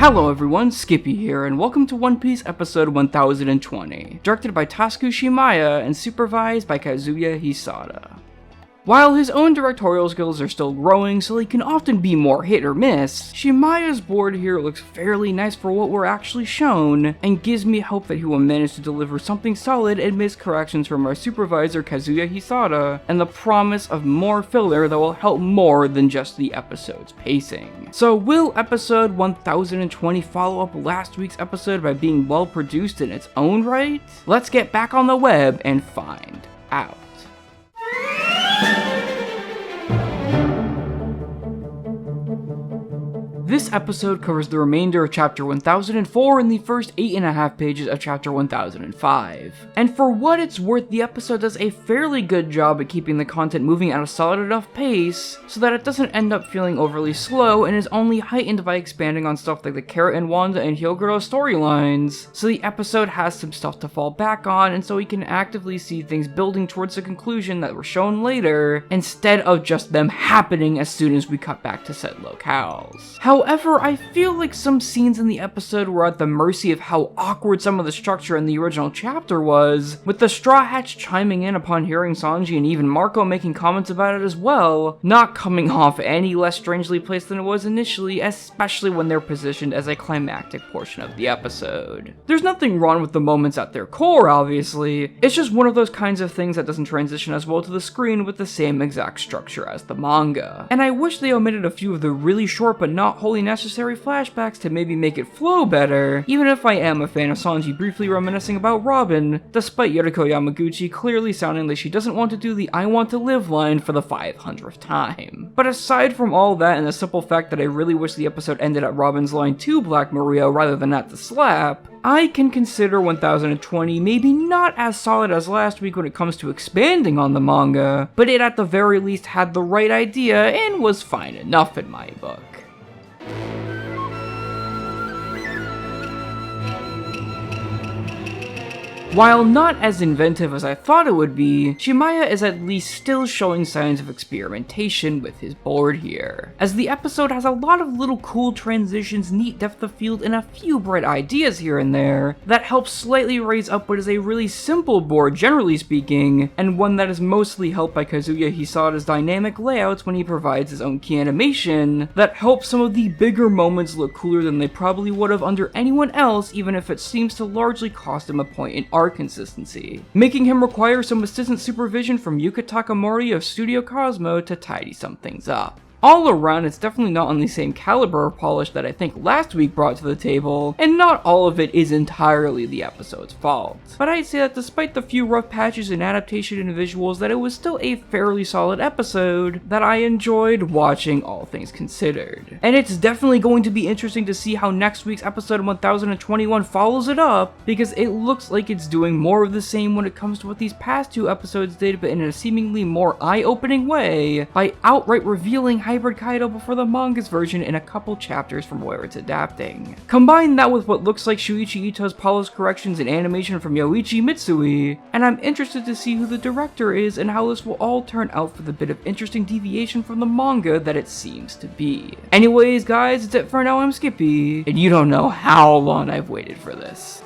Hello everyone, Skippy here, and welcome to One Piece episode 1020, directed by Tasuku Shimaya and supervised by Kazuya Hisada. While his own directorial skills are still growing, so he can often be more hit or miss, Shimaya's board here looks fairly nice for what we're actually shown, and gives me hope that he will manage to deliver something solid amidst corrections from our supervisor Kazuya Hisada, and the promise of more filler that will help more than just the episode's pacing. So will episode 1020 follow up last week's episode by being well produced in its own right? Let's get back on the web and find out. This episode covers the remainder of Chapter 1004 and the first 8.5 pages of Chapter 1005. And for what it's worth, the episode does a fairly good job at keeping the content moving at a solid enough pace so that it doesn't end up feeling overly slow and is only heightened by expanding on stuff like the Carrot and Wanda and Hyogoro storylines, so the episode has some stuff to fall back on and so we can actively see things building towards the conclusion that were shown later, instead of just them happening as soon as we cut back to said locales. However, I feel like some scenes in the episode were at the mercy of how awkward some of the structure in the original chapter was, with the Strawhats chiming in upon hearing Sanji and even Marco making comments about it as well, not coming off any less strangely placed than it was initially, especially when they're positioned as a climactic portion of the episode. There's nothing wrong with the moments at their core, obviously, it's just one of those kinds of things that doesn't transition as well to the screen with the same exact structure as the manga. And I wish they omitted a few of the really short but not wholly necessary flashbacks to maybe make it flow better, even if I am a fan of Sanji briefly reminiscing about Robin, despite Yoriko Yamaguchi clearly sounding like she doesn't want to do the I want to live line for the 500th time. But aside from all that and the simple fact that I really wish the episode ended at Robin's line to Black Maria rather than at the slap, I can consider 1020 maybe not as solid as last week when it comes to expanding on the manga, but it at the very least had the right idea and was fine enough in my book. While not as inventive as I thought it would be, Shimaya is at least still showing signs of experimentation with his board here, as the episode has a lot of little cool transitions, neat depth of field, and a few bright ideas here and there that help slightly raise up what is a really simple board generally speaking, and one that is mostly helped by Kazuya Hisada's dynamic layouts when he provides his own key animation that helps some of the bigger moments look cooler than they probably would have under anyone else, even if it seems to largely cost him a point in art consistency, making him require some assistant supervision from Yuka Takamori of Studio Cosmo to tidy some things up. All around, it's definitely not on the same caliber of polish that I think last week brought to the table, and not all of it is entirely the episode's fault. But I'd say that despite the few rough patches in adaptation and visuals, that it was still a fairly solid episode that I enjoyed watching, all things considered. And it's definitely going to be interesting to see how next week's episode 1021 follows it up, because it looks like it's doing more of the same when it comes to what these past two episodes did, but in a seemingly more eye-opening way, by outright revealing Hybrid Kaido before the manga's version in a couple chapters from where it's adapting. Combine that with what looks like Shuichi Ito's polished corrections and animation from Yoichi Mitsui, and I'm interested to see who the director is and how this will all turn out for the bit of interesting deviation from the manga that it seems to be. Anyways guys, that's it for now. I'm Skippy, and you don't know how long I've waited for this.